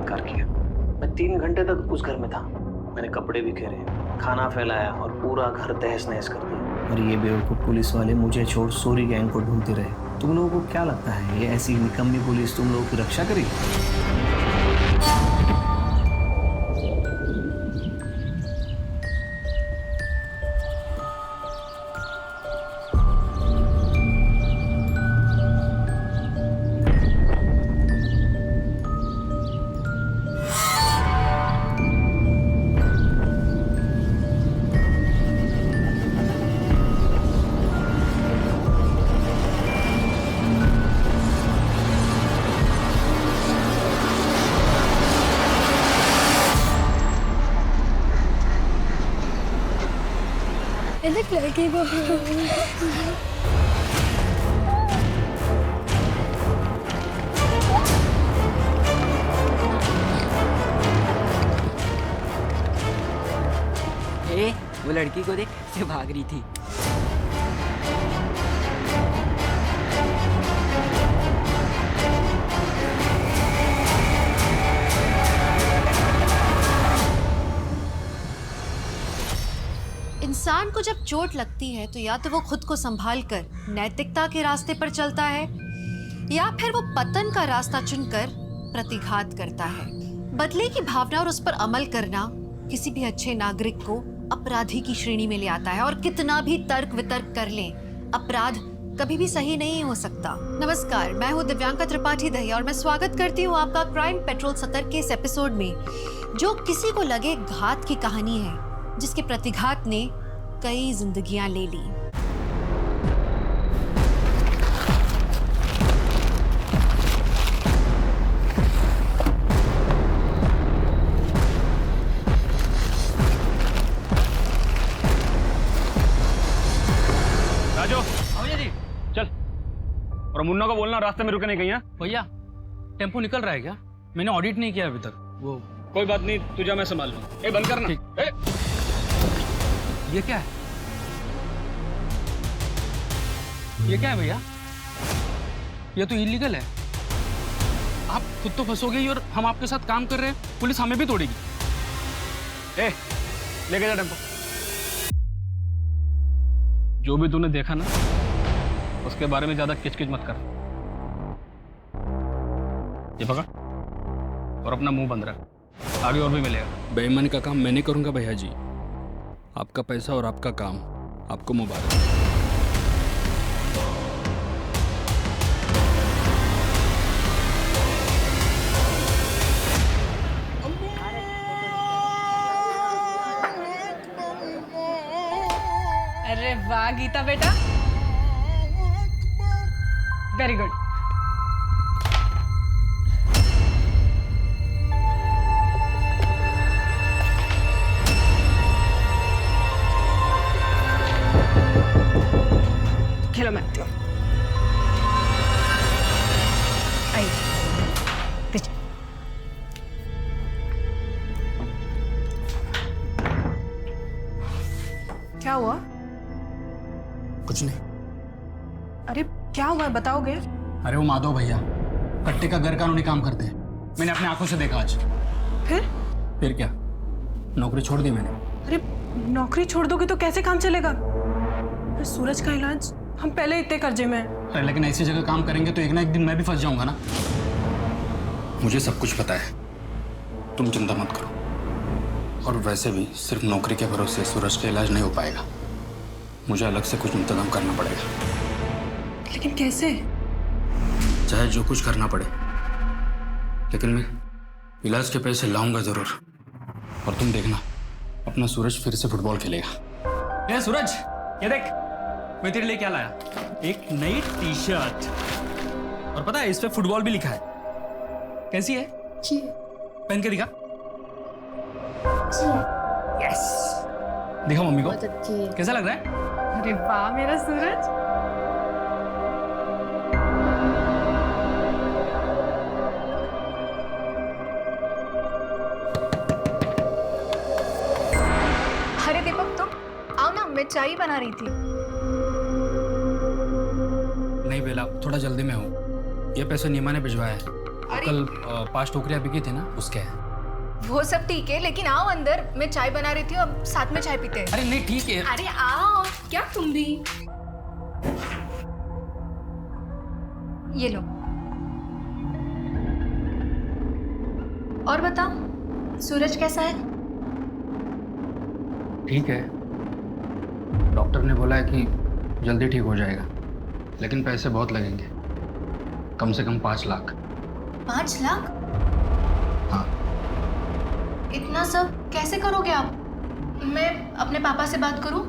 बलात्कार किया। मैं 3 घंटे तक उस घर में था। मैंने कपड़े बिखेरे, खाना फैलाया और पूरा घर तहस नहस कर दिया। और ये बेवकूफ़ पुलिस वाले मुझे छोड़ सोरी गैंग को ढूंढते रहे। तुम लोगों को क्या लगता है ये ऐसी निकम्मी पुलिस तुम लोगों की रक्षा करेगी? enak lagi bu. वो लड़की को देख कैसे भाग रही थी। इंसान को जब चोट लगती है तो या तो वो खुद को संभाल कर नैतिकता के रास्ते पर चलता है या फिर वो पतन का रास्ता चुनकर प्रतिघात करता है। बदले की भावना और उस पर अमल करना किसी भी अच्छे नागरिक को अपराधी की श्रेणी में ले आता है। और कितना भी तर्क वितर्क कर लें, अपराध कभी भी सही नहीं हो सकता। नमस्कार, मैं हूँ दिव्यांका त्रिपाठी दहिया और मैं स्वागत करती हूँ आपका क्राइम पेट्रोल सतर्क के इस एपिसोड में, जो किसी को लगे घात की कहानी है, जिसके प्रतिघात ने कई जिंदगियां ले ली। राजू, भैया जी चल। और मुन्ना को बोलना रास्ते में रुके नहीं कहीं। भैया टेम्पो निकल रहा है क्या? मैंने ऑडिट नहीं किया अभी तक। वो कोई बात नहीं, तुझे मैं संभाल लूँ। ए बंद करना। ये क्या है? ये क्या है भैया? ये तो इलीगल है। आप खुद तो फंसोगे ही और हम आपके साथ काम कर रहे हैं, पुलिस हमें भी तोड़ेगी। ए लेके जा टेम्पो। जो भी तूने देखा ना, उसके बारे में ज्यादा किचकिच मत कर। ये पकड़ और अपना मुंह बंद रख, आगे और भी मिलेगा। बेईमानी का काम मैं नहीं करूंगा भैया जी। आपका पैसा और आपका काम, आपको मुबारक। अरे वाह गीता बेटा, वेरी गुड। खेलो मैं आती हूँ। आइए पीछे। क्या हुआ? कुछ नहीं। अरे क्या हुआ है बताओगे? अरे वो माधव भैया कट्टे का गैर कानूनी काम करते हैं। मैंने अपने आंखों से देखा आज। फिर क्या, नौकरी छोड़ दी मैंने। अरे नौकरी छोड़ दोगे तो कैसे काम चलेगा? अरे सूरज का इलाज, हम पहले इतने कर्जे में हैं। अरे लेकिन ऐसी जगह काम करेंगे तो एक ना एक दिन मैं भी फंस जाऊंगा ना। मुझे सब कुछ पता है, तुम चिंता मत करो। और वैसे भी सिर्फ नौकरी के भरोसे सूरज का इलाज नहीं हो पाएगा, मुझे अलग से कुछ इंतजाम करना पड़ेगा। लेकिन कैसे? चाहे जो कुछ करना पड़े, लेकिन मैं इलाज के पैसे लाऊंगा जरूर। और तुम देखना, अपना सूरज फिर से फुटबॉल खेलेगा। ए सूरज, ये देख मैं तेरे लिए क्या लाया। एक नई टी शर्ट, और पता है इस पे फुटबॉल भी लिखा है। कैसी है? पहन के दिखा। यस, दिखा मम्मी को, कैसा लग रहा है? अरे वाह मेरा सूरज। अरे दीपक तुम आओ ना, मैं चाय बना रही थी। नहीं बेला, थोड़ा जल्दी में हूँ। ये पैसे नीमा ने भिजवाया है, कल 5 टोकरियां बिकी थी ना, उसके हैं। वो सब ठीक है, लेकिन आओ अंदर, मैं चाय बना रही थी, अब साथ में चाय पीते हैं। अरे नहीं ठीक है। अरे आओ, क्या तुम भी। ये लो। और बताओ, सूरज कैसा है? ठीक है, डॉक्टर ने बोला है कि जल्दी ठीक हो जाएगा, लेकिन पैसे बहुत लगेंगे, कम से कम 5 लाख। 5 लाख? हाँ। इतना सब कैसे करोगे आप? मैं अपने पापा से बात करूं?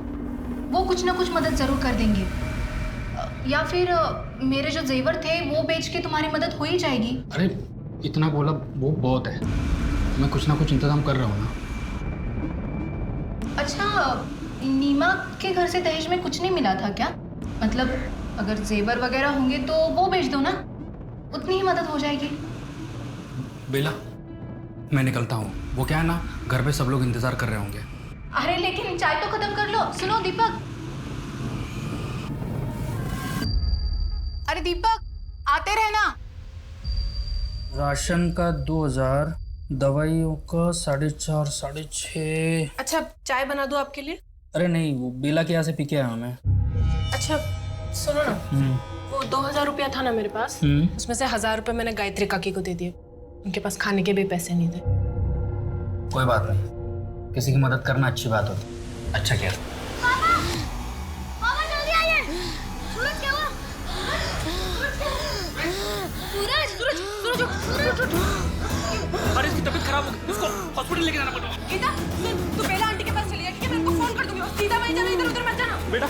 वो कुछ ना कुछ मदद जरूर कर देंगे। या फिर मेरे जो जेवर थे वो बेच के तुम्हारी मदद हो ही जाएगी। अरे इतना बोला वो बहुत है, मैं कुछ ना कुछ इंतजाम कर रहा हूँ ना। अच्छा, नीमा के घर से दहेज में कुछ नहीं मिला था क्या? मतलब अगर जेवर वगैरह होंगे तो वो बेच दो ना, उतनी ही मदद हो जाएगी। बेला, मैं निकलता हूँ, वो क्या है ना, घर पे सब लोग इंतजार कर रहे होंगे। अरे लेकिन चाय तो खत्म कर लो। सुनो दीपक। अरे दीपक, आते रहना। राशन का 2000, दवाइयों का 4.5 6.5। अच्छा, चाय बना दूं आपके लिए? अरे नहीं, वो बेला के यहाँ से पी के आया मैं। अच्छा सुनो ना, वो 2000 रुपया था ना मेरे पास, उसमें से 1000 रुपये मैंने गायत्री काकी को दे दिए। उनके पास खाने के भी पैसे नहीं थे। कोई बात नहीं, किसी की मदद करना अच्छी बात होती। अच्छा किया। पापा जल्दी आइए। सूरज क्या हुआ? सूरज अरे इसकी तबीयत खराब हो गई, इसको हॉस्पिटल लेके जाना पड़ेगा। गीता, तू बेला आंटी के पास चली जा, ठीक है? मैं उनको फोन कर दूंगी। और सीधा वहीं जाना, इधर उधर मत जाना बेटा।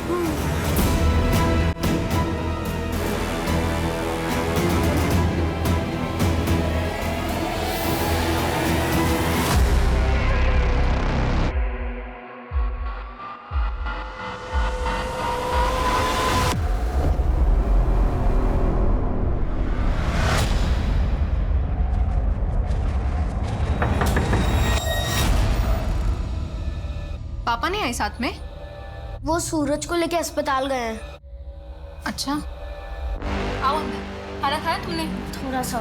पापा नहीं आए साथ में? वो सूरज को लेके अस्पताल गए हैं। अच्छा, आओ अंदर। खाना खाया तुमने? थोड़ा सा।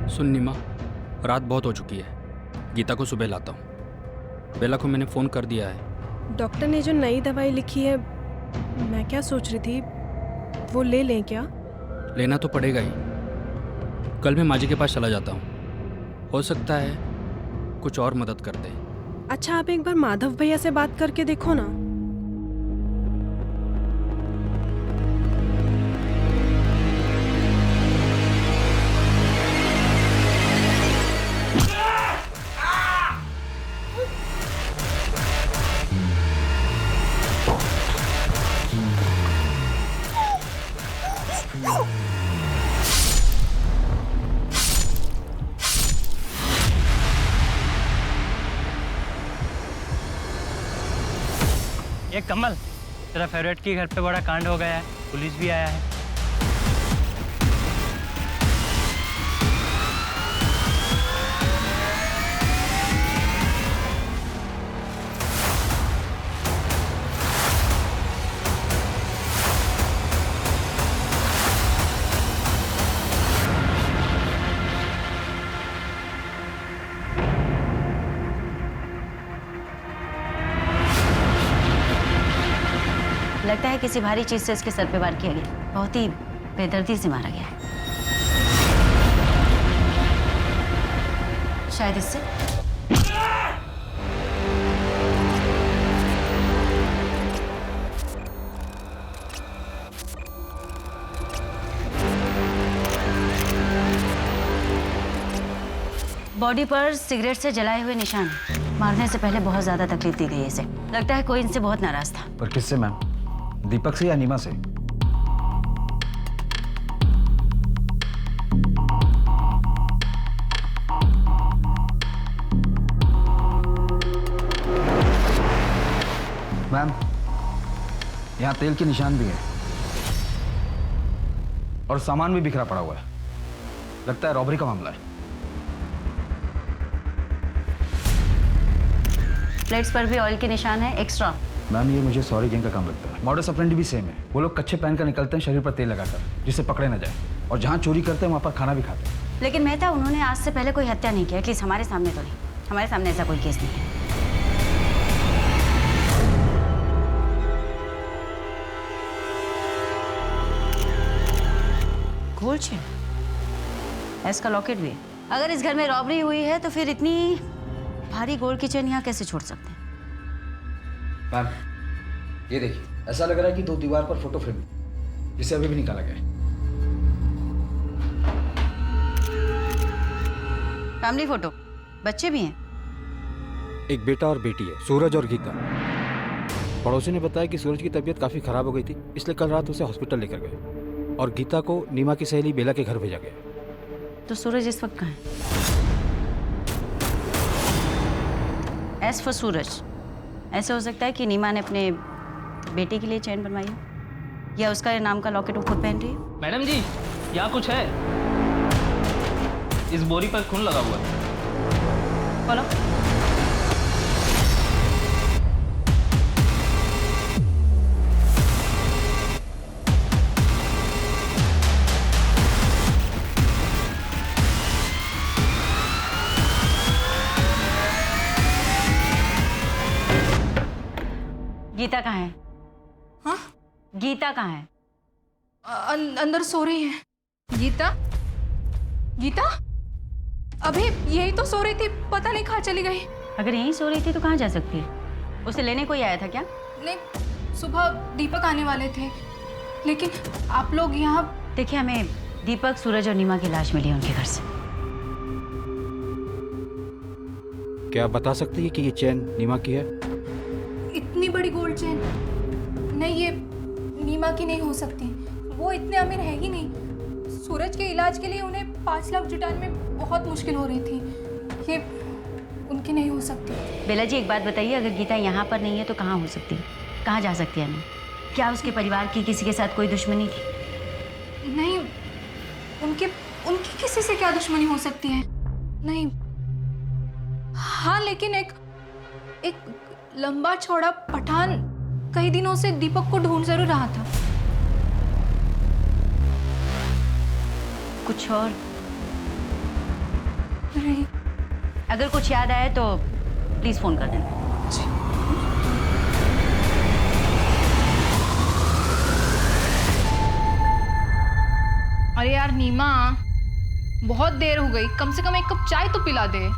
सुन नीमा, रात बहुत हो चुकी है, गीता को सुबह लाता हूँ। बेला को मैंने फ़ोन कर दिया है। डॉक्टर ने जो नई दवाई लिखी है, मैं क्या सोच रही थी, वो ले लें क्या? लेना तो पड़ेगा ही। कल मैं माजी के पास चला जाता हूँ, हो सकता है कुछ और मदद कर दे। अच्छा, आप एक बार माधव भैया से बात करके देखो ना। ये कमल, तेरा फेवरेट के घर पे बड़ा कांड हो गया है, पुलिस भी आया है। लगता है किसी भारी चीज से इसके सर पे वार किया गया। बहुत ही बेदर्दी से मारा गया है। शायद इससे। बॉडी पर सिगरेट से जलाए हुए निशान। मारने से पहले बहुत ज्यादा तकलीफ दी गई इसे। लगता है कोई इनसे बहुत नाराज था। पर किससे मैम? दीपक से या नीमा से? मैम, यहाँ तेल के निशान भी है और सामान भी बिखरा पड़ा हुआ है। लगता है रॉबरी का मामला है। प्लेट्स पर भी ऑयल के निशान है एक्स्ट्रा। मैम ये मुझे सॉरी गैंग का काम लगता है। मॉडस ऑपरेंडी भी सेम है। वो लोग कच्चे पहन कर निकलते हैं शरीर पर तेल लगाकर, जिससे पकड़े न जाए, और जहाँ चोरी करते हैं वहाँ पर खाना भी खाते हैं। लेकिन मेहता, उन्होंने आज से पहले कोई हत्या नहीं की, एटलीस्ट हमारे सामने तो नहीं। हमारे सामने ऐसा कोई केस नहीं है। गोल्ड चेन, इसका लॉकेट भी है। अगर इस घर में रॉबरी हुई है तो फिर इतनी भारी गोल्ड की चेन यहाँ कैसे छोड़ सकते हैं? मैम ये देखिए, ऐसा लग रहा है कि 2 दीवार पर फोटो फ्रेम है, जिसे अभी भी निकाला गया है। फैमिली फोटो, बच्चे भी हैं। एक बेटा और बेटी है, सूरज और गीता। पड़ोसी ने बताया कि सूरज की तबीयत काफी खराब हो गई थी, इसलिए कल रात उसे हॉस्पिटल लेकर गए, और गीता को नीमा की सहेली बेला के घर भेजा गया। तो सूरज इस वक्त कहाँ है? एज फॉर सूरज, ऐसा हो सकता है कि नीमा ने अपने बेटे के लिए चैन बनवाई हो, या उसका नाम का लॉकेट वो खुद पहन रही है। मैडम जी, यहाँ कुछ है। इस बोरी पर खून लगा हुआ है। बोलो। गीता कहाँ है? हाँ? गीता कहाँ है? अंदर सो रही है। गीता? गीता? अभी यही तो सो रही थी, पता नहीं कहाँ चली गई। अगर यहीं सो रही थी तो कहाँ जा सकती है? उसे लेने कोई आया था क्या? नहीं, सुबह दीपक आने वाले थे, लेकिन आप लोग यहाँ। देखिए, हमें दीपक, सूरज और नीमा की लाश मिली है उनके घर से। क्या आप बता सकते हैं कि ये चैन नीमा की है? इतनी बड़ी गोल्ड चेन? नहीं, ये नीमा की नहीं हो सकती। वो इतने अमीर है ही नहीं। सूरज के इलाज के लिए उन्हें 5 लाख जुटाने में बहुत मुश्किल हो रही थी। ये उनकी नहीं हो सकती। बेला जी, एक बात बताइए, अगर गीता यहाँ पर नहीं है तो कहाँ हो सकती है? कहाँ जा सकती है? नहीं, क्या उसके परिवार की किसी के साथ कोई दुश्मनी थी? नहीं, उनकी किसी से क्या दुश्मनी हो सकती है? नहीं। हाँ, लेकिन एक लंबा चौड़ा पठान कई दिनों से दीपक को ढूंढ जरूर रहा था। कुछ और? नहीं। अगर कुछ याद आए तो प्लीज फोन कर देना। अरे यार नीमा, बहुत देर हो गई, कम से कम 1 कप चाय तो पिला दे।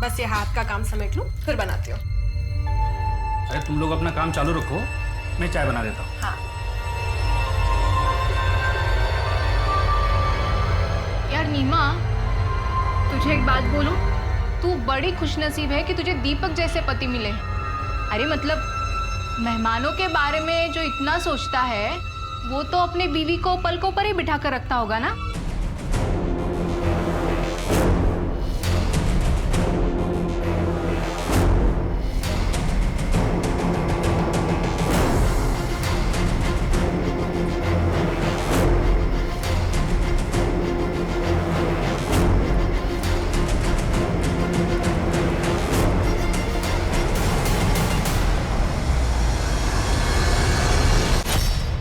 बस ये हाथ का काम समेट लूं, फिर बनाती हूँ। अरे तुम लोग अपना काम चालू रखो, मैं चाय बना देता हूँ। हाँ। यार नीमा, तुझे एक बात बोलूं, तू बड़ी खुशनसीब है कि तुझे दीपक जैसे पति मिले। अरे मतलब मेहमानों के बारे में जो इतना सोचता है, वो तो अपने बीवी को पलकों पर ही बिठा कर रखता होगा ना।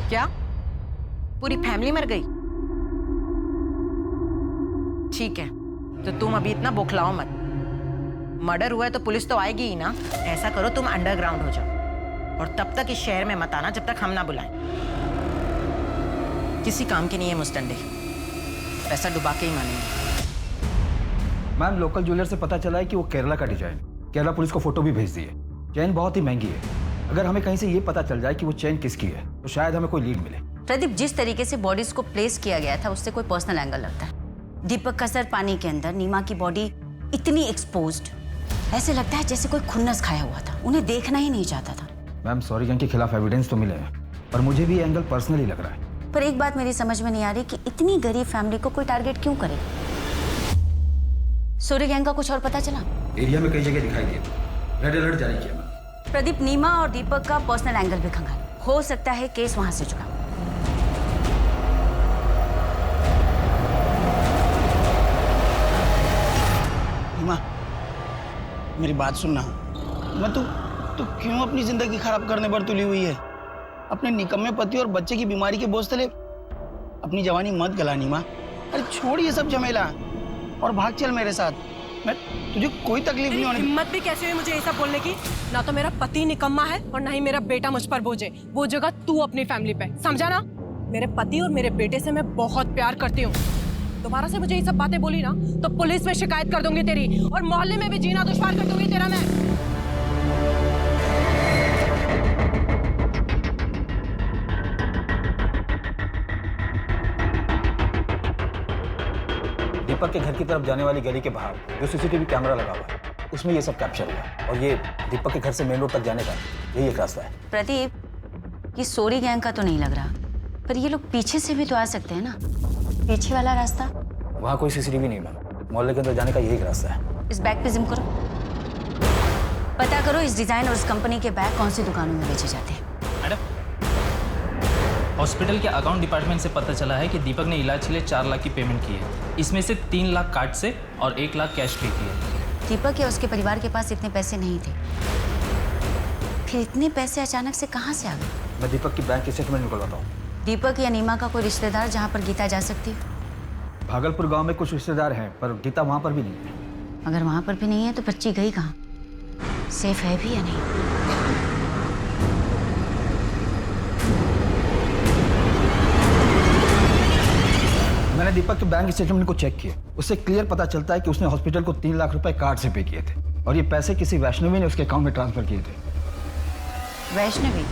क्या पूरी फैमिली मर गई? ठीक है, तो तुम अभी इतना बौखलाओ मत। मर्डर हुआ है तो पुलिस तो आएगी ही ना। ऐसा करो, तुम अंडरग्राउंड हो जाओ और तब तक इस शहर में मत आना जब तक हम ना बुलाएं। किसी काम की नहीं है मुस्टंडे, पैसा डुबा के ही मानेंगे। मैम लोकल ज्वेलर से पता चला है कि वो केरला का डिजाइन। केरला पुलिस को फोटो भी भेज दी है। चैन बहुत ही महंगी है। अगर हमें कहीं से ये पता चल जाए कि वो चैन किसकी है तो शायद हमें कोई लीड मिले। प्रदीप, जिस तरीके से बॉडीज को प्लेस किया गया था उससे कोई पर्सनल एंगल लगता है। दीपक का सर पानी के अंदर, नीमा की बॉडी इतनी एक्सपोज्ड, ऐसे लगता है जैसे कोई खुन्नस खाया हुआ था। उन्हें देखना ही नहीं चाहता था। मैम सॉरी गैंग के खिलाफ एविडेंस तो मिले हैं, पर मुझे भी एंगल पर्सनली लग रहा है। पर एक बात मेरी समझ में नहीं आ रही कि इतनी गरीब फैमिली को कोई टारगेट क्यों करे। सूर्य गैंग का कुछ और पता चला? एरिया में कई जगह दिखाई दिए, रेड अलर्ट जारी किया। प्रदीप, नीमा और दीपक का पर्सनल एंगल भी खंगाल, हो सकता है केस वहां से जुड़ा। नीमा, मेरी बात सुनना। मैं तू तो क्यों अपनी जिंदगी खराब करने पर तुली हुई है? अपने निकम्मे पति और बच्चे की बीमारी के बोझ तले अपनी जवानी मत गला नीमा। अरे छोड़ ये सब झमेला और भाग चल मेरे साथ। मैं तुझे कोई तकलीफ नहीं होने। हिम्मत भी कैसे हुई मुझे ये सब बोलने की? ना तो मेरा पति निकम्मा है और ना ही मेरा बेटा मुझ पर बोझ है। वो जगह तू अपनी फैमिली पे, समझा ना? मेरे पति और मेरे बेटे से मैं बहुत प्यार करती हूँ। दोबारा से मुझे ये सब बातें बोली ना तो पुलिस में शिकायत कर दूंगी तेरी, और मोहल्ले में भी जीना दुश्वार कर दूंगी तेरा मैं। दीपक के घर की तरफ जाने वाली गली के बाहर जो सीसीटीवी कैमरा लगा हुआ है उसमें ये सब कैप्चर हुआ, और ये दीपक के घर से मेन रोड तक जाने का यही एक रास्ता है। प्रदीप, ये सोरी गैंग का तो नहीं लग रहा, पर ये लोग पीछे से भी तो आ सकते हैं ना। पीछे वाला रास्ता? वहाँ कोई सीसीटीवी नहीं मैम, मोहल्ले के अंदर जाने का यही एक रास्ता है। इस बैग पे जिम करो, पता करो इस डिजाइन और इस कंपनी के बैग कौन सी दुकानों में बेचे जाते हैं। मैडम, हॉस्पिटल के अकाउंट डिपार्टमेंट से पता चला है कि दीपक ने इलाज के लिए 4 लाख की पेमेंट की है। इसमें से 3 लाख कार्ड से और 1 लाख कैश पे की है। दीपक या उसके परिवार के पास इतने पैसे नहीं थे, फिर इतने पैसे अचानक से कहाँ से आ गए? मैं दीपक की बैंक स्टेटमेंट निकलवाता हूँ। दीपक या नीमा का कोई रिश्तेदार जहाँ पर गीता जा सकती है? भागलपुर गांव में कुछ रिश्तेदार हैं, पर गीता वहाँ पर भी नहीं है। अगर वहाँ पर भी नहीं है तो बच्ची गई कहाँ? सेफ है भी या नहीं? मैंने दीपक के बैंक स्टेटमेंट को चेक किया, उससे क्लियर पता चलता है कि उसने हॉस्पिटल को 3 लाख रुपए कार्ड से पे किए थे, और ये पैसे किसी वैष्णवी ने उसके अकाउंट में ट्रांसफर किए थे। वैष्णवी?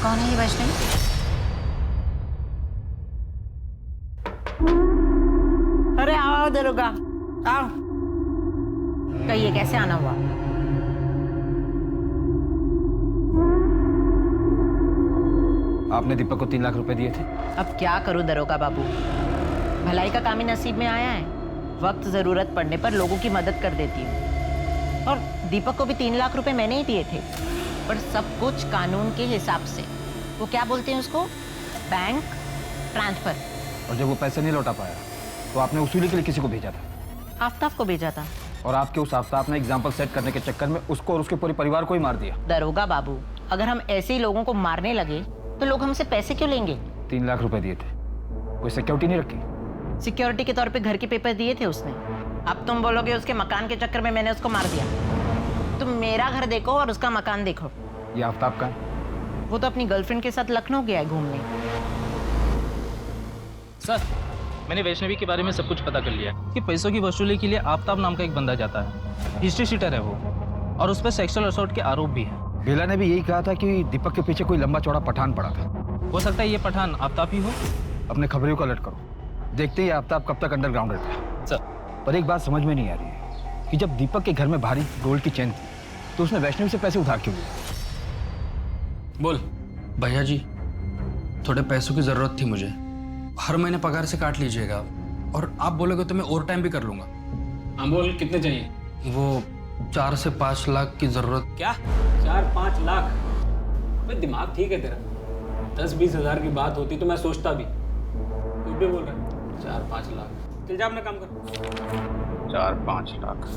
कौन है ये वैष्णवी? अरे आओ दरोगा, आओ। कहिए कैसे आना हुआ? आपने दीपक को 3 लाख रुपए दिए थे। अब क्या करूं दरोगा बाबू, भलाई का काम ही नसीब में आया है। वक्त जरूरत पड़ने पर लोगों की मदद कर देती हूँ, और दीपक को भी 3 लाख रुपए मैंने ही दिए थे, पर सब कुछ कानून के हिसाब से। वो क्या बोलते हैं उसको, बैंक ट्रांसफर। और जब वो पैसे नहीं लौटा पाया तो आपने वसूली के लिए किसी को भेजा था? आफ्ताब को भेजा था। और आपके उस आफ्ताब ने एग्जाम्पल सेट करने के चक्कर में उसको और उसके पूरे परिवार को ही मार दिया। दरोगा बाबू, अगर हम ऐसे ही लोगों को मारने लगे तो लोग हमसे पैसे क्यों लेंगे? 3 लाख रुपए दिए थे, कोई सिक्योरिटी नहीं रखी? सिक्योरिटी के तौर पे घर के पेपर दिए थे उसने। अब तुम बोलोगे उसके मकान के चक्कर में मैंने उसको मार दिया। तुम मेरा घर देखो और उसका मकान देखो। ये आफ्ताब का है? वो तो अपनी गर्लफ्रेंड के साथ लखनऊ गया है घूमने। सर, मैंने वैष्णवी के बारे में सब कुछ पता कर लिया कि पैसों की वसूली के लिए आफ्ताब नाम का एक बंदा जाता है। हिस्ट्री शीटर है वो, और उस पर सेक्सुअल असॉल्ट के आरोप भी है। बेला ने भी यही कहा था कि दीपक के पीछे कोई लंबा चौड़ा पठान पड़ा था। हो सकता है ये पठान आफ्ताब ही हो। अपने खबरियों को अलर्ट करो, देखते ही आफ्ताब कब तक अंडरग्राउंड रहता है। सर, पर एक बात समझ में नहीं आ रही है कि जब दीपक के घर में भारी गोल्ड की चेन थी तो उसने वैष्णवी से पैसे उधार क्यों लिए? बोल भैया जी, थोड़े पैसों की जरूरत थी मुझे। हर महीने पगार से काट लीजिएगा, और आप बोलोगे तो मैं ओवर टाइम भी कर लूंगा। हाँ बोल, कितने चाहिए? वो 4 से 5 लाख की जरूरत। क्या 4-5 लाख? भाई दिमाग ठीक है तेरा? 10-20 हज़ार की बात होती तो मैं सोचता भी। तू भी बोल रहा है 4-5 लाख? चल जा अपना काम कर। 4-5 लाख?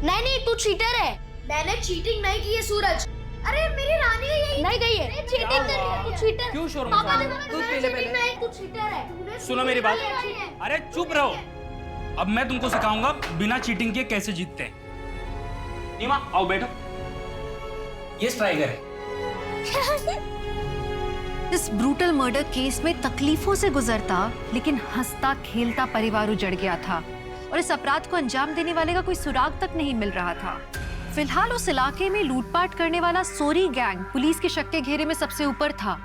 नहीं, तू चीटर है। मैंने चीटिंग नहीं की है सूरज। अरे मेरी रानी यही नहीं गई है। चीटिंग कर रही है, तू चीटर। क्यों शोर पापा मचा ने रहे हो? दूध पी ले पहले। तू चीटर है। सुनो मेरी बात। अरे चुप रहो। अब मैं तुमको सिखाऊंगा बिना चीटिंग के कैसे जीतते हैं। नीमा आओ बैठो। ये स्ट्राइकर है। इस ब्रूटल मर्डर केस में तकलीफों से गुजरता लेकिन हंसता खेलता परिवार उजड़ गया था, और इस अपराध को अंजाम देने वाले का कोई सुराग तक नहीं मिल रहा था। फिलहाल उस इलाके में लूटपाट करने वाला सोरी गैंग पुलिस के शक के घेरे में सबसे ऊपर था,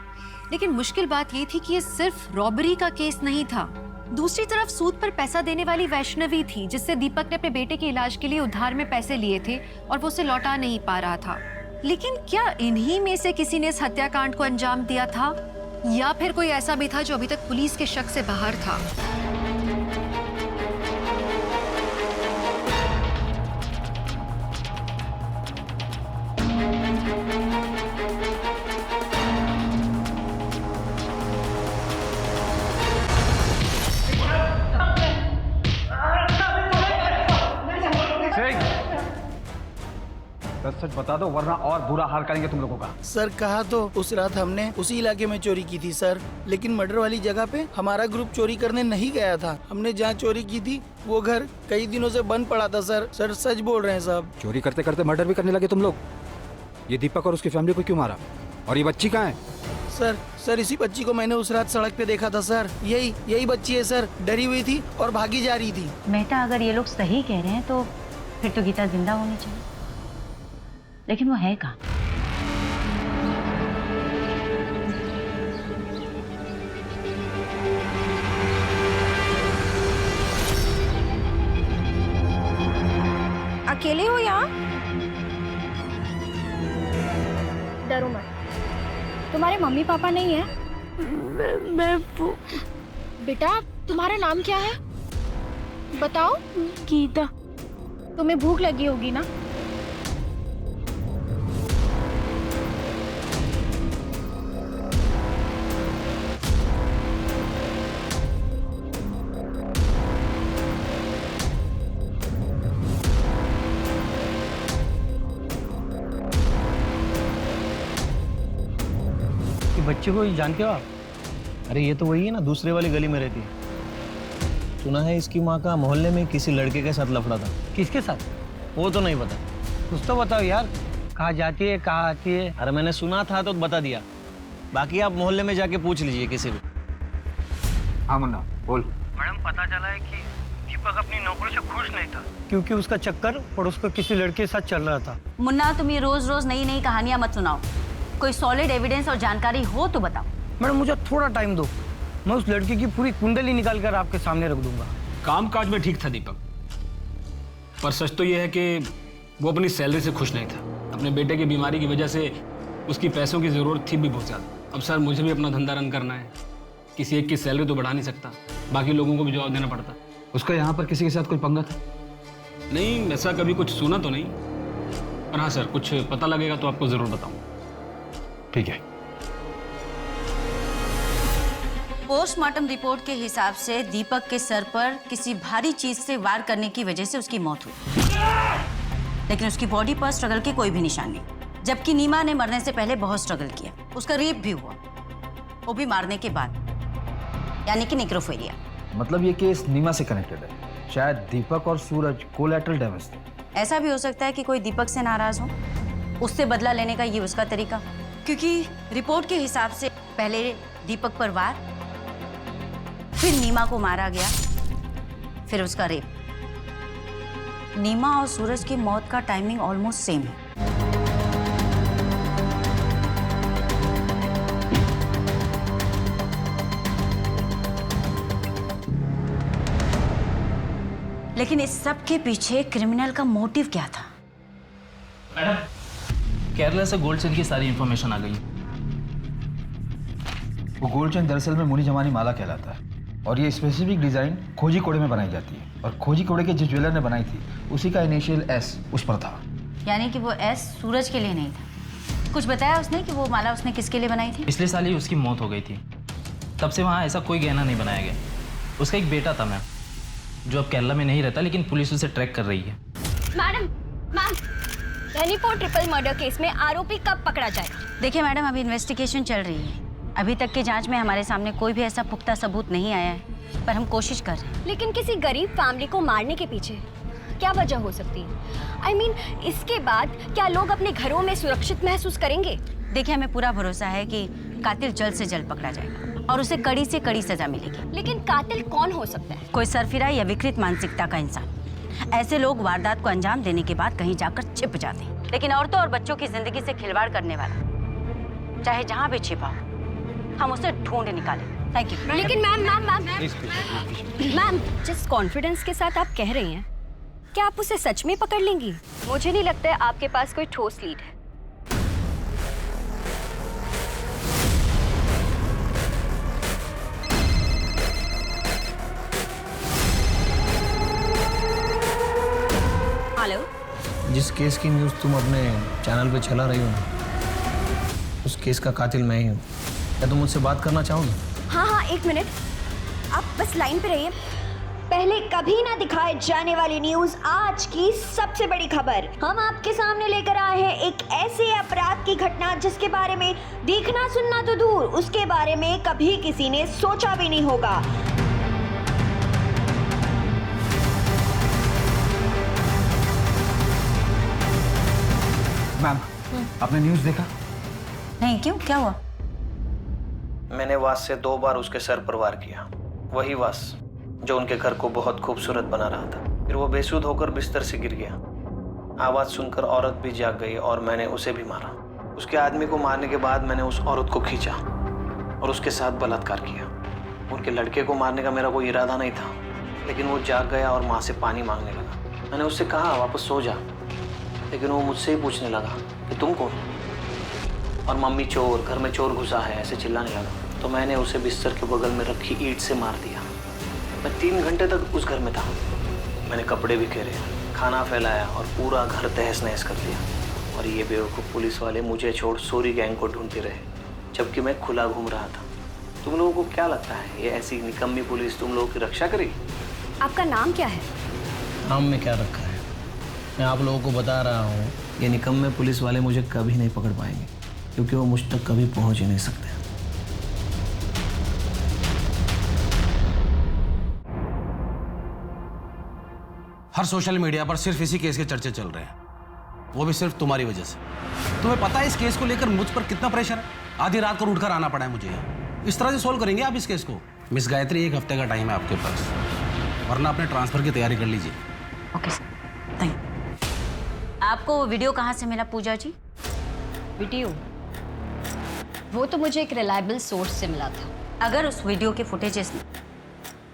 लेकिन मुश्किल बात ये थी कि ये सिर्फ रॉबरी का केस नहीं था। दूसरी तरफ सूद पर पैसा देने वाली वैष्णवी थी, जिससे दीपक ने अपने बेटे के इलाज के लिए उधार में पैसे लिए थे और वो उसे लौटा नहीं पा रहा था। लेकिन क्या इन्हीं में से किसी ने इस हत्याकांड को अंजाम दिया था, या फिर कोई ऐसा भी था जो अभी तक पुलिस के शक से बाहर था? सच बता दो वरना और बुरा हाल करेंगे तुम लोगों का। सर कहा तो उस रात हमने उसी इलाके में चोरी की थी सर, लेकिन मर्डर वाली जगह पे हमारा ग्रुप चोरी करने नहीं गया था। हमने जहाँ चोरी की थी वो घर कई दिनों से बंद पड़ा था सर। सर सच बोल रहे हैं साहब। चोरी करते करते मर्डर भी करने लगे तुम लोग। ये दीपक और उसकी फैमिली को क्यों मारा? और ये बच्ची कहाँ है? सर इसी बच्ची को मैंने उस रात सड़क पे देखा था सर। यही बच्ची है सर, डरी हुई थी और भागी जा रही थी। मेहता, अगर ये लोग सही कह रहे हैं तो फिर तो गीता जिंदा होनी चाहिए, लेकिन वो है कहाँ? अकेले हो यहाँ? डरो मत, तुम्हारे मम्मी पापा नहीं है? मैं बेटा तुम्हारा नाम क्या है बताओ? गीता। तुम्हें भूख लगी होगी ना? बच्चे को जानते हो आप? अरे ये तो वही है ना, दूसरे वाली गली में रहती है। सुना है इसकी माँ का मोहल्ले में किसी लड़के के साथ लफड़ा था। किसके साथ? वो तो नहीं पता। कुछ तो बताओ यार, कहाँ जाती है कहाँ आती है? अरे मैंने सुना था तो बता दिया, बाकी आप मोहल्ले में जाके पूछ लीजिए किसी भी। हाँ मुन्ना बोल। मैडम पता चला है कि दीपक अपनी नौकरी से खुश नहीं था क्योंकि उसका चक्कर पड़ोस पर किसी लड़के के साथ चल रहा था। मुन्ना, तुम ये रोज रोज नई नई कहानियां मत सुनाओ। कोई सॉलिड एविडेंस और जानकारी हो तो बताओ। मैडम मुझे थोड़ा टाइम दो, मैं उस लड़की की पूरी कुंडली निकाल कर आपके सामने रख दूंगा। कामकाज में ठीक था दीपक, पर सच तो यह है कि वो अपनी सैलरी से खुश नहीं था। अपने बेटे की बीमारी की वजह से उसकी पैसों की ज़रूरत थी भी बहुत ज़्यादा। अब सर मुझे भी अपना धंधा रन करना है, किसी एक की सैलरी तो बढ़ा नहीं सकता, बाकी लोगों को भी जवाब देना पड़ता। उसका यहाँ पर किसी के साथ कोई पंगा था? नहीं, ऐसा कभी कुछ सुना तो नहीं, पर हाँ सर कुछ पता लगेगा तो आपको ज़रूर बताऊँगा। ठीक है। पोस्टमार्टम रिपोर्ट के हिसाब से दीपक के सर पर किसी भारी चीज से वार करने की वजह से उसकी मौत हुई, लेकिन उसकी बॉडी पर स्ट्रगल की कोई भी निशान नहीं। जबकि नीमा ने मरने से पहले बहुत स्ट्रगल किया, उसका रेप भी हुआ, वो भी मारने के बाद, यानी कि नेक्रोफेलिया। मतलब ये केस नीमा से कनेक्टेड है? शायद दीपक और सूरज कोलैटरल डैमेज थे। ऐसा भी हो सकता है कि कोई दीपक से नाराज हो, उससे बदला लेने का ये उसका तरीका, क्योंकि रिपोर्ट के हिसाब से पहले दीपक पर वार, फिर नीमा को मारा गया, फिर उसका रेप। नीमा और सूरज की मौत का टाइमिंग ऑलमोस्ट सेम है। लेकिन इस सब के पीछे क्रिमिनल का मोटिव क्या था? मैडम, केरला से गोल्ड चेन की सारी इंफॉर्मेशन आ गई। वो गोल्ड चेन दरअसल में मुनी जमानी माला कहलाता है और ये स्पेसिफिक डिजाइन खोजी कोड़े में बनाई जाती है और खोजी कोड़े के जिस ज्वेलर ने बनाई थी उसी का इनिशियल एस उस पर था। यानी कि वो एस सूरज के लिए नहीं था। कुछ बताया उसने कि वो माला उसने किसके लिए बनाई थी? पिछले साल ही उसकी मौत हो गई थी, तब से वहाँ ऐसा कोई गहना नहीं बनाया गया। उसका एक बेटा था मैम, जो अब केरला में नहीं रहता, लेकिन पुलिस उसे ट्रैक कर रही है। Ma'am Dhanipur triple murder case में आरोपी कब पकड़ा जाएगा? देखिए मैडम, अभी इन्वेस्टिगेशन चल रही है। अभी तक की जांच में हमारे सामने कोई भी ऐसा पुख्ता सबूत नहीं आया है, पर हम कोशिश कर रहे हैं। लेकिन किसी गरीब फैमिली को मारने के पीछे क्या वजह हो सकती है? I mean, इसके बाद क्या लोग अपने घरों में सुरक्षित महसूस करेंगे? देखिए, हमें पूरा भरोसा है कि कातिल जल्द से जल्द पकड़ा जाएगा और उसे कड़ी से कड़ी सजा मिलेगी। लेकिन कातिल कौन हो सकता है? कोई सरफिरा या विकृत मानसिकता का इंसान। ऐसे लोग वारदात को अंजाम देने के बाद कहीं जाकर छिप जाते हैं, लेकिन औरतों और बच्चों की जिंदगी से खिलवाड़ करने वाला चाहे जहाँ भी छिपा हो, हम उसे ढूंढ निकालें। Thank you. लेकिन मैम, जिस कॉन्फिडेंस के साथ आप कह रही हैं, क्या आप उसे सच में पकड़ लेंगी? मुझे नहीं लगता है आपके पास कोई ठोस लीड है। हेलो। जिस केस की न्यूज़ तुम अपने चैनल पे चला रही हो ना, उस केस का कातिल मैं ही हूँ। क्या तुम मुझसे बात करना चाहोगे? हाँ, एक मिनट, आप बस लाइन पे रहिए। पहले कभी ना दिखाए जाने वाली न्यूज, आज की सबसे बड़ी खबर हम आपके सामने लेकर आए हैं। एक ऐसे अपराध की घटना जिसके बारे में देखना सुनना तो दूर, उसके बारे में कभी किसी ने सोचा भी नहीं होगा। मैम, आपने न्यूज़ देखा? नहीं, क्यों, क्या हुआ? मैंने वास से 2 बार उसके सर पर वार किया, वही वास जो उनके घर को बहुत खूबसूरत बना रहा था। फिर वो बेसुध होकर बिस्तर से गिर गया। आवाज़ सुनकर औरत भी जाग गई और मैंने उसे भी मारा। उसके आदमी को मारने के बाद मैंने उस औरत को खींचा और उसके साथ बलात्कार किया। उनके लड़के को मारने का मेरा कोई इरादा नहीं था, लेकिन वो जाग गया और माँ से पानी मांगने लगा। मैंने उससे कहा वापस सो जा, लेकिन वो मुझसे ही पूछने लगा कि तुम कौन हो, और मम्मी चोर, घर में चोर घुसा है, ऐसे चिल्लाने लगा। तो मैंने उसे बिस्तर के बगल में रखी ईंट से मार दिया। मैं 3 घंटे तक उस घर में था। मैंने कपड़े बिखेरे, खाना फैलाया और पूरा घर तहस नहस कर दिया। और ये बेवकूफ़ पुलिस वाले मुझे छोड़ सोरी गैंग को ढूंढते रहे, जबकि मैं खुला घूम रहा था। तुम लोगों को क्या लगता है ये ऐसी निकम्मी पुलिस तुम लोगों की रक्षा करेगी? आपका नाम क्या है? नाम में क्या रखा है, मैं आप लोगों को बता रहा हूँ। ये निकम्मे पुलिस वाले मुझे कभी नहीं पकड़ पाएंगे, क्योंकि वो मुझ तक कभी पहुंच ही नहीं सकते। हर सोशल मीडिया पर सिर्फ इसी केस के चर्चे चल रहे हैं, वो भी सिर्फ तुम्हारी वजह से। तुम्हें पता है इस केस को लेकर मुझ पर कितना प्रेशर है? आधी रात को उठकर आना पड़ा है मुझे यहाँ। इस तरह से सोल्व करेंगे आप इस केस को? मिस गायत्री, 1 हफ्ते का टाइम है आपके पास, वरना अपने ट्रांसफर की तैयारी कर लीजिए। Okay sir, thank you. आपको वो वीडियो कहाँ से मिला पूजा जी? वीडियो वो तो मुझे एक रिलायबल सोर्स से मिला था। अगर उस वीडियो के फुटेजेस में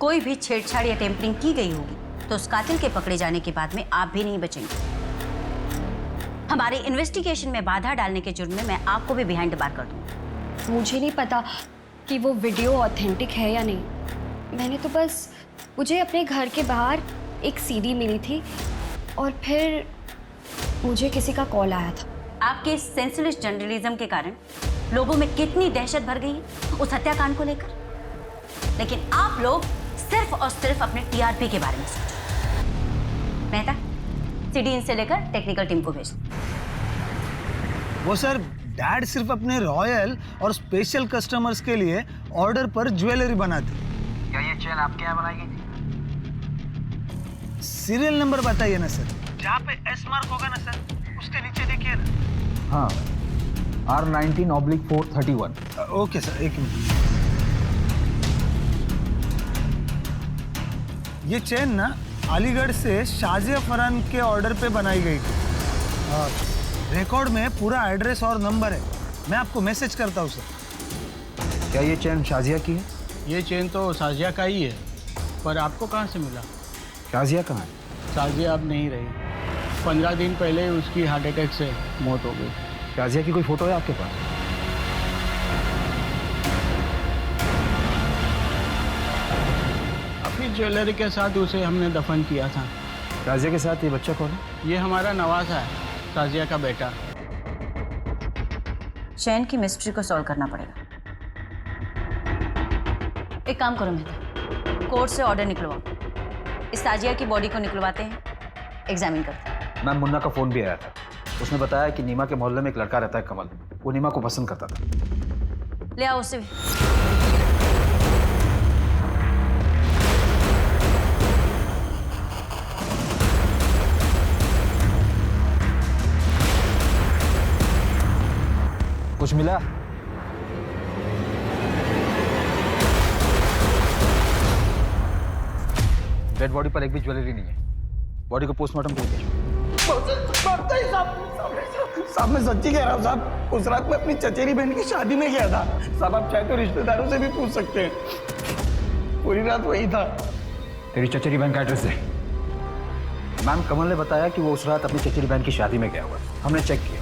कोई भी छेड़छाड़ या टेम्परिंग की गई होगी तो उस कातिल के पकड़े जाने के बाद में आप भी नहीं बचेंगे। हमारे इन्वेस्टिगेशन में बाधा डालने के जुर्म में मैं आपको भी बिहाइंड द बार कर दूंगी। मुझे नहीं पता कि वो वीडियो ऑथेंटिक है या नहीं। मैंने तो बस, मुझे अपने घर के बाहर एक सीडी मिली थी और फिर मुझे किसी का कॉल आया था। आपके सेंसलेस जर्नलिज्म के कारण लोगों में कितनी दहशत भर गई है उस हत्याकांड को लेकर, लेकिन आप लोग सिर्फ और सिर्फ अपने टीआरपी के बारे में सोचो। मेहता, सीडी इन से लेकर टेक्निकल टीम को भेज। वो सर, डैड सिर्फ अपने रॉयल और स्पेशल कस्टमर्स के लिए ऑर्डर पर ज्वेलरी बनाते। क्या ये चेन आपके यहाँ बनाई गई थी? सीरियल नंबर बताइए ना सर। जहाँ पे एस मार्क होगा ना सर, उसके नीचे देखिए ना। हाँ, R19/431। ओके सर, एक मिनट। ये चेन ना अलीगढ़ से शाजिया फरहान के ऑर्डर पे बनाई गई थी। रिकॉर्ड में पूरा एड्रेस और नंबर है, मैं आपको मैसेज करता हूँ सर। क्या ये चैन शाजिया की है? ये चेन तो साजिया का ही है, पर आपको कहाँ से मिला? शाजिया कहाँ है? साजिया अब नहीं रही, 15 दिन पहले उसकी हार्ट अटैक से मौत हो गई। शाजिया की कोई फोटो है आपके पास? अपनी ज्वेलरी के साथ उसे हमने दफन किया था। शाजिया के साथ ये बच्चा कौन है? ये हमारा नवाज है, साजिया का बेटा। चैन की मिस्ट्री को सॉल्व करना पड़ेगा। एक काम करो मेहता, कोर्ट से ऑर्डर निकलवाओ, इस साजिया की बॉडी को निकलवाते हैं, एग्जामिन करते हैं। मैम, मुन्ना का फोन भी आया था, उसने बताया कि नीमा के मोहल्ले में एक लड़का रहता है कमल, वो नीमा को पसंद करता था। ले आओ उसे भी। कुछ मिला? डेड बॉडी पर एक भी ज्वेलरी नहीं है। बॉडी को पोस्टमार्टम के लिए भेजो। साहब, मैं सच्ची कह रहा हूँ साहब, उस रात मैं अपनी चचेरी बहन की शादी में गया था। साहब, आप चाहे तो रिश्तेदारों से भी पूछ सकते हैं, पूरी रात वही था। तेरी चचेरी बहन का एड्रेस है? मैम, कमल ने बताया कि वो उस रात अपनी चचेरी बहन की शादी में गया हुआ। हमने चेक किया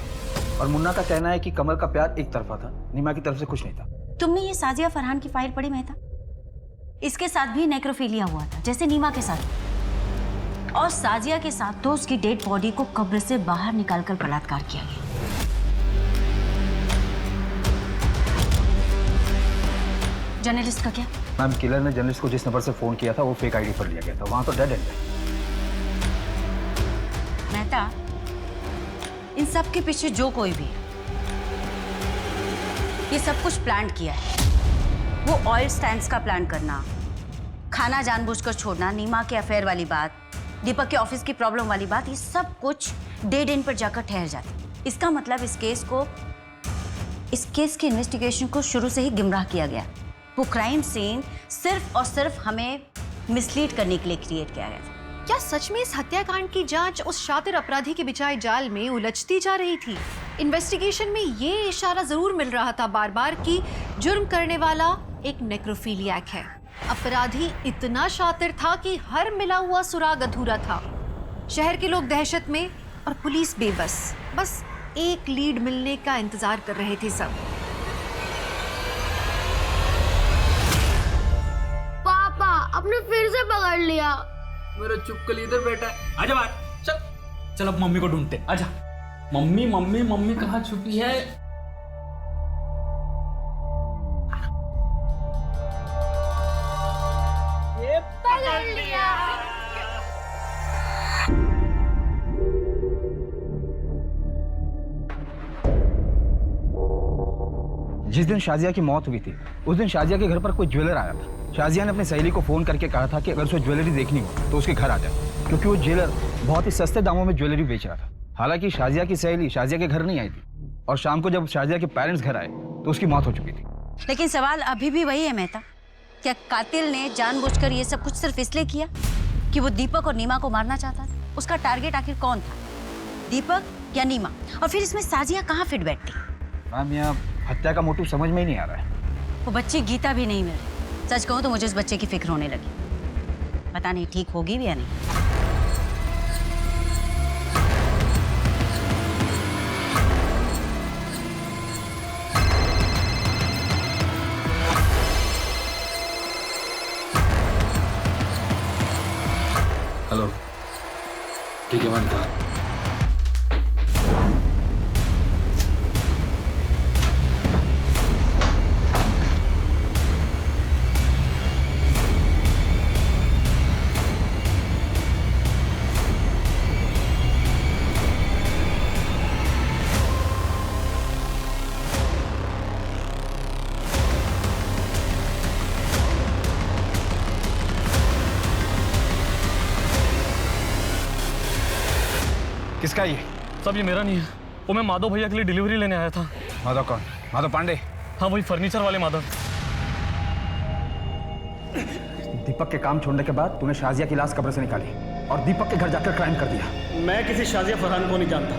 और मुन्ना का कहना है कि कमल का प्यार एक तरफा था, नीमा की तरफ से कुछ नहीं था। तुमने ये साजिया फरहान की फाइल पढ़ी मेहता? इसके साथ भी नेक्रोफिलिया हुआ था, जैसे नीमा के साथ। और साजिया के साथ तो उसकी डेड बॉडी को कब्र से बाहर निकालकर बलात्कार किया गया। जर्नलिस्ट का क्या? मैम किलर ने जर्नलिस्ट को जिस नंबर से फोन किया था वो फेक आईडी पर लिया गया था, वहां तो डेड एंड है। मेहता, इन सब के पीछे जो कोई भी है, ये सब कुछ प्लान किया है। वो ऑयल स्टैंड्स का प्लान करना, खाना जानबूझकर छोड़ना, नीमा के अफेयर वाली बात, दीपक के ऑफिस की प्रॉब्लम वाली बात, ये सब कुछ डेड एंड पर जाकर ठहर जाती। इसका मतलब इस केस की इन्वेस्टिगेशन को शुरू से ही गुमराह किया गया। वो क्राइम सीन सिर्फ और सिर्फ हमें मिसलीड करने के लिए क्रिएट किया गया था। क्या सच में इस हत्याकांड की जांच उस शातिर अपराधी के बिछाए जाल में उलझती जा रही थी? इन्वेस्टिगेशन में ये इशारा जरूर मिल रहा था बार बार कि जुर्म करने वाला एक नेक्रोफिलियक है। अपराधी इतना शातिर था कि हर मिला हुआ सुराग अधूरा था। शहर के लोग दहशत में और पुलिस बेबस, बस एक लीड मिलने का इंतजार कर रहे थे सब। पापा आपने फिर से पकड़ लिया। मेरा चुपकली इधर बैठा है, आजा बाहर, चल चल अब मम्मी को ढूंढते, आजा। मम्मी मम्मी मम्मी कहाँ छुपी है? ये पकड़ लिया। जिस दिन शाजिया की मौत हुई थी उस दिन शाजिया के घर पर कोई ज्वेलर आया था। शाजिया ने अपनी सहेली को फोन करके कहा था कि अगर उसे ज्वेलरी देखनी हो तो उसके घर आ जाए, क्योंकि वो ज्वेलर बहुत ही सस्ते दामों में ज्वेलरी बेच रहा था। हालांकि शाजिया की सहेली शाजिया के घर नहीं आई थी और शाम को जब शाजिया के पेरेंट्स घर आए तो उसकी मौत हो चुकी थी। लेकिन सवाल अभी भी वही है मेहता, क्या कातिल ने जानबूझकर ये सब कुछ सिर्फ इसलिए किया कि वो दीपक और नीमा को मारना चाहता था? उसका टारगेट आखिर कौन था, दीपक या नीमा? और फिर इसमें साजिया कहाँ फिट बैठती? मैम यहाँ हत्या का मोटिव समझ में ही नहीं आ रहा है। वो बच्ची गीता भी नहीं मिल रही। सच कहूँ तो मुझे उस बच्चे की फिक्र होने लगी। पता नहीं ठीक होगी भी या नहीं। हेलो, ठीक है मान कहा। किसका ये? सब ये मेरा नहीं है, वो मैं माधव भैया के लिए डिलीवरी लेने आया था। माधव कौन? माधव पांडे? हाँ वही फर्नीचर वाले माधव। दीपक के काम छोड़ने के बाद तूने शाजिया की लाश कब्र से निकाली और दीपक के घर जाकर क्राइम कर दिया। मैं किसी शाजिया फरहान को नहीं जानता।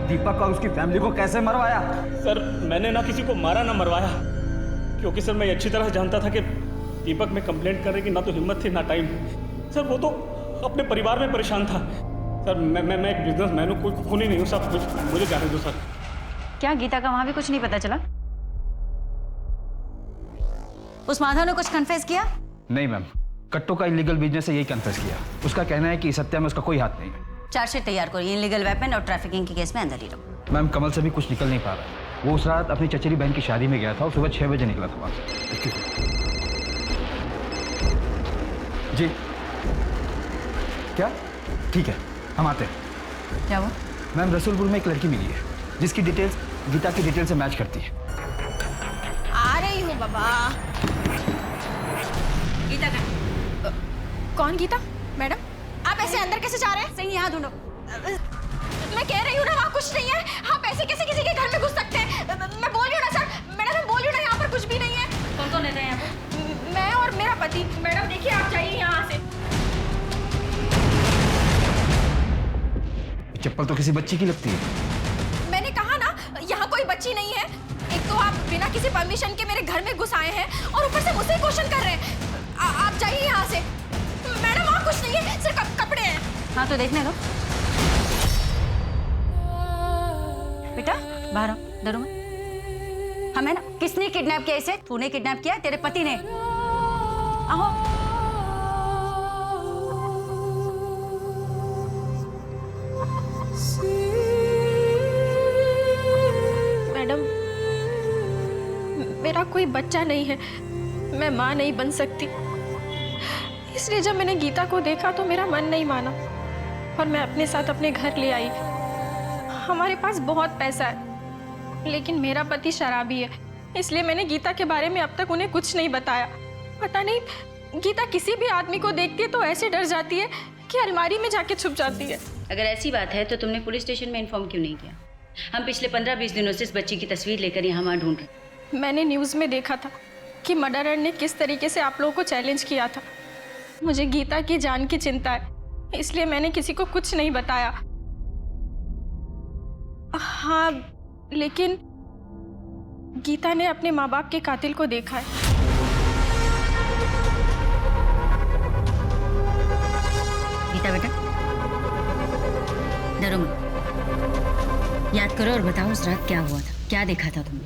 दीपक और उसकी फैमिली को कैसे मरवाया? सर मैंने ना किसी को मारा ना मरवाया, क्योंकि सर मैं अच्छी तरह जानता था कि दीपक में कंप्लेंट करने की ना तो हिम्मत थी ना टाइम। सर वो तो अपने परिवार में परेशान था। सर मैं एक बिजनेसमैन हूँ, कोई खूनी नहीं हूँ, सब कुछ मुझे जाने दो सर। क्या गीता का वहां भी कुछ नहीं पता चला? उस माधव ने कुछ कन्फेस किया? नहीं मैम, कट्टो का इलीगल बिजनेस से यही कन्फेस किया। उसका कहना है कि इस हत्या में उसका कोई हाथ नहीं है। चार्जशीट तैयार करो, इलीगल वेपन और ट्रैफिकिंग के केस में अंदर ही रहो। मैम कमल से भी कुछ निकल नहीं पा रहा है। वो उस रात अपनी चचेरी बहन की शादी में गया था और सुबह 6 बजे निकला था वहां से। जी क्या? ठीक है हम आते हैं। क्या वो? मैम रसूलपुर में एक लड़की मिली है जिसकी डिटेल्स गीता की डिटेल से मैच करती है। आ रही हूँ बाबा। गीता का कौन गीता? मैडम आप ऐसे अंदर कैसे जा रहे हैं? सही यहाँ ढूंढो। मैं कह रही हूँ ना वहाँ कुछ नहीं है। आप ऐसे कैसे किसी के घर में घुस सकते हैं? मैं बोल रही हूँ ना सर, मैडम मैं बोल रही हूँ ना यहाँ पर कुछ भी नहीं है। कौन कौन रहता है यहाँ पे? मैं और मेरा पति। मैडम देखिए आप जाइए यहाँ से। चप्पल तो किसी बच्ची की लगती है। मैंने कहा ना यहाँ कोई बच्ची नहीं है। एक तो आप बिना किसी परमिशन के मेरे घर में घुस आए हैं और ऊपर से मुझसे क्वेश्चन कर रहे हैं। आप जाइए यहाँ से। मैडम वहाँ कुछ नहीं है, सिर्फ कपड़े हैं। हाँ तो देखने दो। बेटा बाहर आओ, डरो मत। हमें ना किसने किडनैप किया इसे? तूने किडनैप किया? तेरे पति ने? आओ। कोई बच्चा नहीं है, मैं माँ नहीं बन सकती। इसलिए जब मैंने गीता को देखा तो मेरा मन नहीं माना और मैं अपने साथ अपने घर ले आई। हमारे पास बहुत पैसा है, लेकिन मेरा पति शराबी है, इसलिए मैंने गीता के बारे में अब तक उन्हें कुछ नहीं बताया। पता नहीं गीता किसी भी आदमी को देखती है तो ऐसे डर जाती है कि अलमारी में जाके छुप जाती है। अगर ऐसी बात है तो तुमने पुलिस स्टेशन में इन्फॉर्म क्यों नहीं किया? हम पिछले 15-20 दिनों से इस बच्ची की तस्वीर लेकर यहाँ वहाँ ढूंढ रहे। मैंने न्यूज़ में देखा था कि मर्डरर ने किस तरीके से आप लोगों को चैलेंज किया था। मुझे गीता की जान की चिंता है, इसलिए मैंने किसी को कुछ नहीं बताया। हाँ, लेकिन गीता ने अपने माँ बाप के कातिल को देखा है। गीता बेटा, डरो मत, याद करो और बताओ उस रात क्या हुआ था, क्या देखा था तुमने?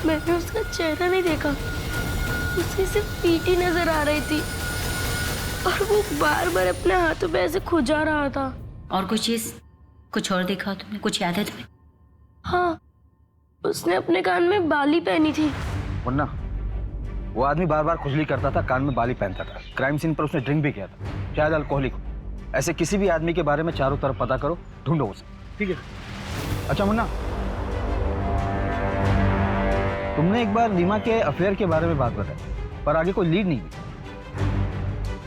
मैंने उसका चेहरा नहीं देखा, उसे सिर्फ पीठी नजर आ रही थी और वो बार बार अपने हाथों पे ऐसे खुजा रहा था। और कुछ चीज, कुछ और देखा हो तुमने? कुछ याद है तुम्हें? हाँ, उसने अपने कान में बाली पहनी थी। मुन्ना, वो आदमी बार बार खुजली करता था, कान में बाली पहनता था। क्राइम सीन पर उसने ड्रिंक भी किया था, शायद अल्कोहलिक हो। ऐसे किसी भी आदमी के बारे में चारों तरफ पता करो, ढूंढो उसे, ठीक है? अच्छा मुन्ना, तुमने एक बार नीमा के अफेयर के बारे में बात बताई, पर आगे कोई लीड नहीं दी।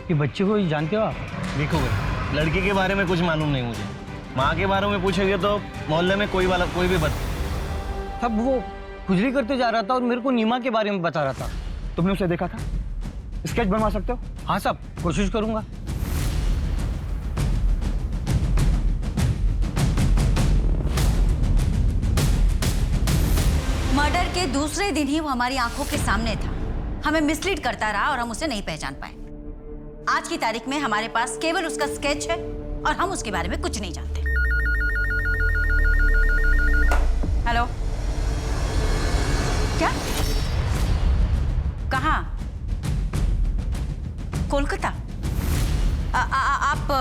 कि बच्चे को जानते हो आप? देखो भाई, लड़की के बारे में कुछ मालूम नहीं मुझे। माँ के बारे में पूछेंगे तो मोहल्ले में कोई भी तब वो खुजली करते जा रहा था और मेरे को नीमा के बारे में बता रहा था। तुमने उसे देखा था? स्केच बनवा सकते हो? हाँ साहब, कोशिश करूंगा। मर्डर के दूसरे दिन ही वो हमारी आंखों के सामने था, हमें मिसलीड करता रहा और हम उसे नहीं पहचान पाए। आज की तारीख में हमारे पास केवल उसका स्केच है और हम उसके बारे में कुछ नहीं जानते। हेलो, क्या? कहाँ? कोलकाता? आप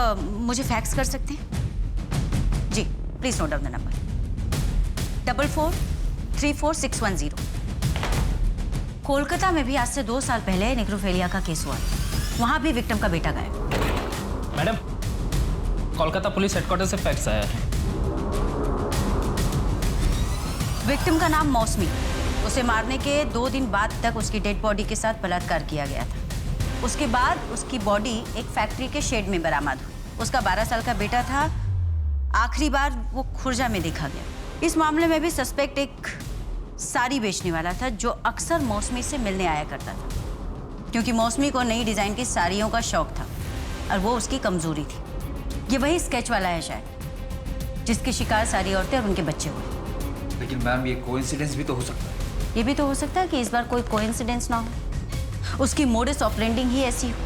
मुझे फैक्स कर सकते हैं? जी, please note down the number 44343610। Kolkata में भी आज से 2 साल पहले नेक्रोफेलिया का केस हुआ, वहां भी विक्टिम का बेटा गायब। मैडम, कोलकाता पुलिस हेडक्वार्टर से फैक्स आया है। विक्टिम का नाम मौसमी। उसे मारने के 2 दिन बाद तक उसकी डेड बॉडी के साथ बलात्कार किया गया था। उसके बाद उसकी बॉडी एक फैक्ट्री के शेड में बरामद हुई। उसका 12 साल का बेटा था। आखिरी बार वो खुर्जा में देखा गया। इस मामले में भी सस्पेक्ट एक साड़ी बेचने वाला था जो अक्सर मौसमी से मिलने आया करता था, क्योंकि मौसमी को नई डिजाइन की साड़ियों का शौक था और वो उसकी कमजोरी थी। ये वही स्केच वाला है शायद, जिसके शिकार सारी औरतें और उनके बच्चे हुए। लेकिन मैम, ये कोइंसिडेंस भी तो हो सकता है। ये भी तो हो सकता है कि इस बार कोई कोइंसिडेंस ना हो, उसकी मोडस ऑपरेंडी ही ऐसी हो।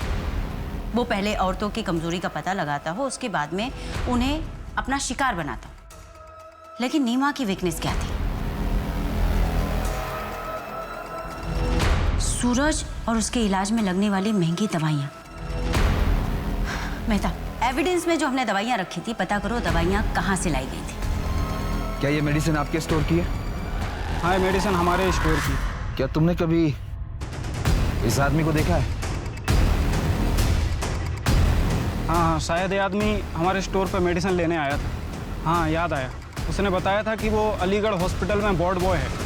वो पहले औरतों की कमजोरी का पता लगाता हो, उसके बाद में उन्हें अपना शिकार बनाता हो। लेकिन नीमा की वीकनेस क्या थी? सूरज और उसके इलाज में लगने वाली महंगी दवाइयाँ। मेहता, एविडेंस में जो हमने दवाइयाँ रखी थी, पता करो दवाइयाँ कहाँ से लाई गई थी। क्या ये मेडिसिन आपके स्टोर की है? हाँ, मेडिसिन हमारे स्टोर की। क्या तुमने कभी इस आदमी को देखा है? हाँ, शायद ये आदमी हमारे स्टोर पर मेडिसिन लेने आया था। हाँ, याद आया। उसने बताया था कि वो अलीगढ़ हॉस्पिटल में वार्ड बॉय है।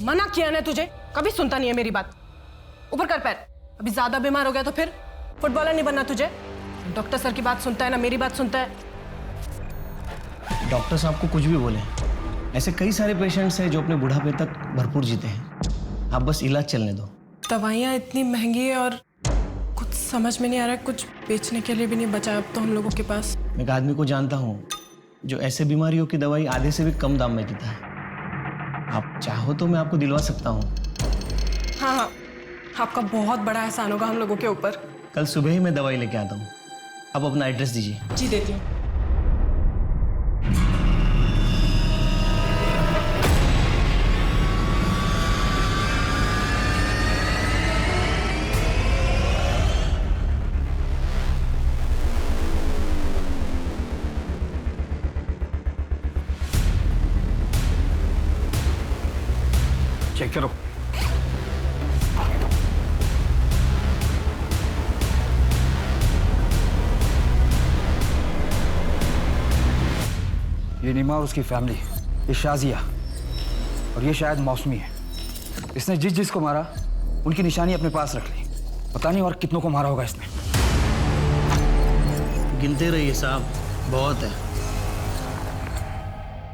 मना किया ना तुझे, कभी सुनता नहीं है मेरी बात। ऊपर कर पैर। अभी ज्यादा बीमार हो गया तो फिर फुटबॉलर नहीं बनना तुझे। डॉक्टर सर की बात सुनता है ना मेरी बात सुनता है। डॉक्टर साहब को कुछ भी बोले, ऐसे कई सारे पेशेंट्स हैं जो अपने बुढ़ापे तक भरपूर जीते हैं। आप बस इलाज चलने दो। दवाइयाँ इतनी महंगी है और कुछ समझ में नहीं आ रहा है, कुछ बेचने के लिए भी नहीं बचा अब तो हम लोगों के पास। मैं एक आदमी को जानता हूँ जो ऐसे बीमारियों की दवाई आधे से भी कम दाम में देता है। आप चाहो तो मैं आपको दिलवा सकता हूँ। हाँ हाँ, आपका बहुत बड़ा एहसान होगा हम लोगों के ऊपर। कल सुबह ही मैं दवाई लेके आता हूँ। आप अपना एड्रेस दीजिए। जी देती हूँ। चेक करो। ये नीमा और उसकी फैमिली, ये शाजिया और ये शायद मौसमी है। इसने जिस जिस को मारा उनकी निशानी अपने पास रख ली। पता नहीं और कितनों को मारा होगा इसने। गिनते रहिए साहब, बहुत है।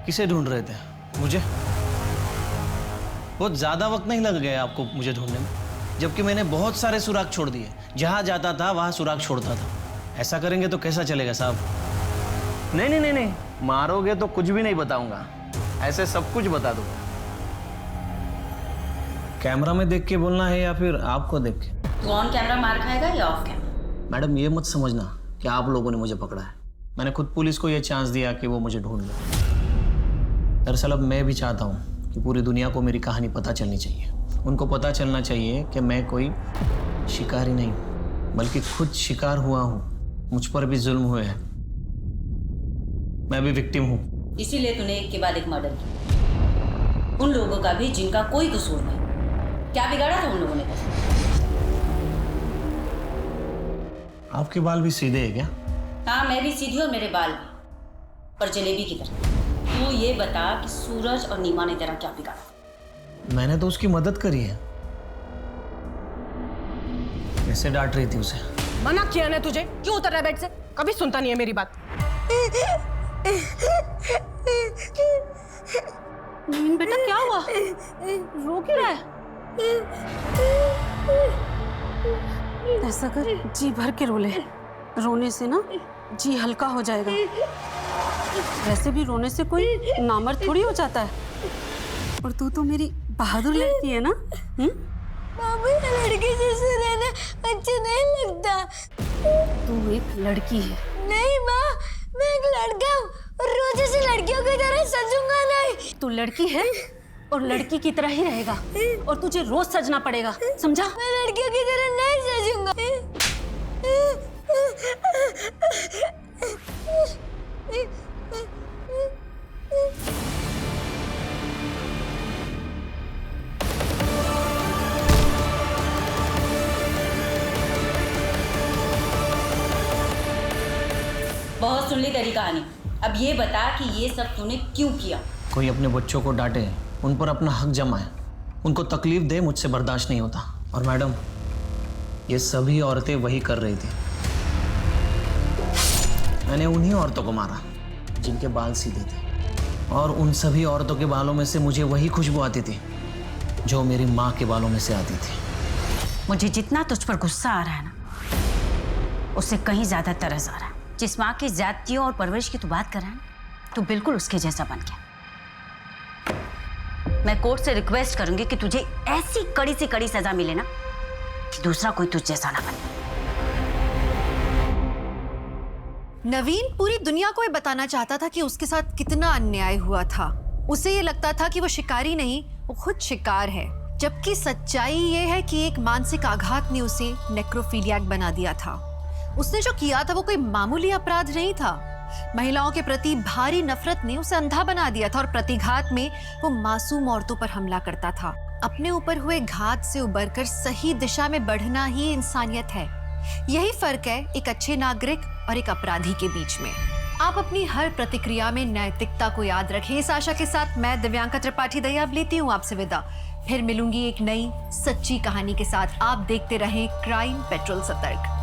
किसे ढूंढ रहे थे? मुझे? बहुत ज्यादा वक्त नहीं लग गया आपको मुझे ढूंढने में, जबकि मैंने बहुत सारे सुराग छोड़ दिए। जहां जाता था वहां सुराग छोड़ता था। ऐसा करेंगे तो कैसा चलेगा साहब? नहीं नहीं नहीं नहीं, मारोगे तो कुछ भी नहीं बताऊंगा, ऐसे सब कुछ बता दूंगा। कैमरा में देख के बोलना है या फिर आपको देख के? तू ऑन कैमरा मार खाएगा या ऑफ कैमरा? मैडम ये मत समझना कि आप लोगों ने मुझे पकड़ा है। मैंने खुद पुलिस को ये चांस दिया कि वो मुझे ढूंढ ले। दरअसल अब मैं भी चाहता हूँ कि पूरी दुनिया को मेरी कहानी पता चलनी चाहिए। उनको पता चलना चाहिए कि मैं कोई शिकारी नहीं, बल्कि खुद शिकार हुआ हूँ। मुझ पर भी जुल्म हुए हैं, मैं भी विक्टिम हूँ। इसीलिए तूने एक के बाद एक मर्डर किया, उन लोगों का भी जिनका कोई कसूर नहीं। क्या बिगाड़ा था उन लोगों ने? आपके बाल भी सीधे हैं क्या? हाँ, मैं भी सीधी और मेरे बाल भी, पर जलेबी की तरह। तू ये बता कि सूरज और नीमा ने तेरा क्या बिगाड़ा? मैंने तो उसकी मदद करी है। कैसे डांट रही थी उसे? मना किया ना तुझे, क्यों उतर रहा है बेड से? कभी सुनता नहीं है मेरी बात। नवीन बेटा क्या हुआ? रो क्यों रहा है? ऐसा कर, जी भर के रो ले। रोने से ना जी हल्का हो जाएगा। वैसे भी रोने से कोई नामर्द थोड़ी हो जाता है। और तू तो मेरी बहादुर लड़की है ना? मामी, लड़की जैसे रहना अच्छा नहीं लगता। तू एक लड़की है। नहीं माँ, मैं एक लड़का हूँ और रोज ऐसे लड़कियों की तरह सजूंगा नहीं। तू लड़की है और लड़की की तरह ही रहेगा, और तुझे रोज सजना पड़ेगा, समझा? मैं लड़कियों की तरह नहीं सजूंगा। बहुत सुन ली तेरी कहानी, अब ये बता कि ये सब तूने क्यों किया? कोई अपने बच्चों को डांटे, उन पर अपना हक जमाए, उनको तकलीफ दे, मुझसे बर्दाश्त नहीं होता। और मैडम, ये सभी औरतें वही कर रही थी। मैंने उन्हीं औरतों को मारा जिनके बाल सीधे थे, और उन सभी औरतों के बालों में से मुझे वही खुशबू आती थी जो मेरी माँ के बालों में से आती थी। मुझे जितना तुझ पर गुस्सा आ रहा है ना, उससे कहीं ज्यादा तरस आ रहा है। जिस माँ की जातियों और परवरिश की तू बात कर रहा है, तू बिल्कुल उसके जैसा बन गया। मैं कोर्ट से रिक्वेस्ट करूंगी कि तुझे ऐसी कड़ी से कड़ी सजा मिले ना कि दूसरा कोई तुझ जैसा ना बने। नवीन पूरी दुनिया को ये बताना चाहता था कि उसके साथ कितना अन्याय हुआ था। उसे ये लगता था कि वो शिकारी नहीं, वो खुद शिकार है। जबकि सच्चाई ये है कि एक मानसिक आघात ने उसे नेक्रोफिलियाक बना दिया था। उसने जो किया था वो कोई मामूली अपराध नहीं था। महिलाओं के प्रति भारी नफरत ने उसे अंधा बना दिया था, और प्रतिघात में वो मासूम औरतों पर हमला करता था। अपने ऊपर हुए घात से उबरकर सही दिशा में बढ़ना ही इंसानियत है। यही फर्क है एक अच्छे नागरिक और एक अपराधी के बीच में। आप अपनी हर प्रतिक्रिया में नैतिकता को याद रखें। इस आशा के साथ मैं दिव्यांका त्रिपाठी दया अब लेती हूँ आपसे विदा। फिर मिलूंगी एक नई सच्ची कहानी के साथ। आप देखते रहें क्राइम पेट्रोल सतर्क।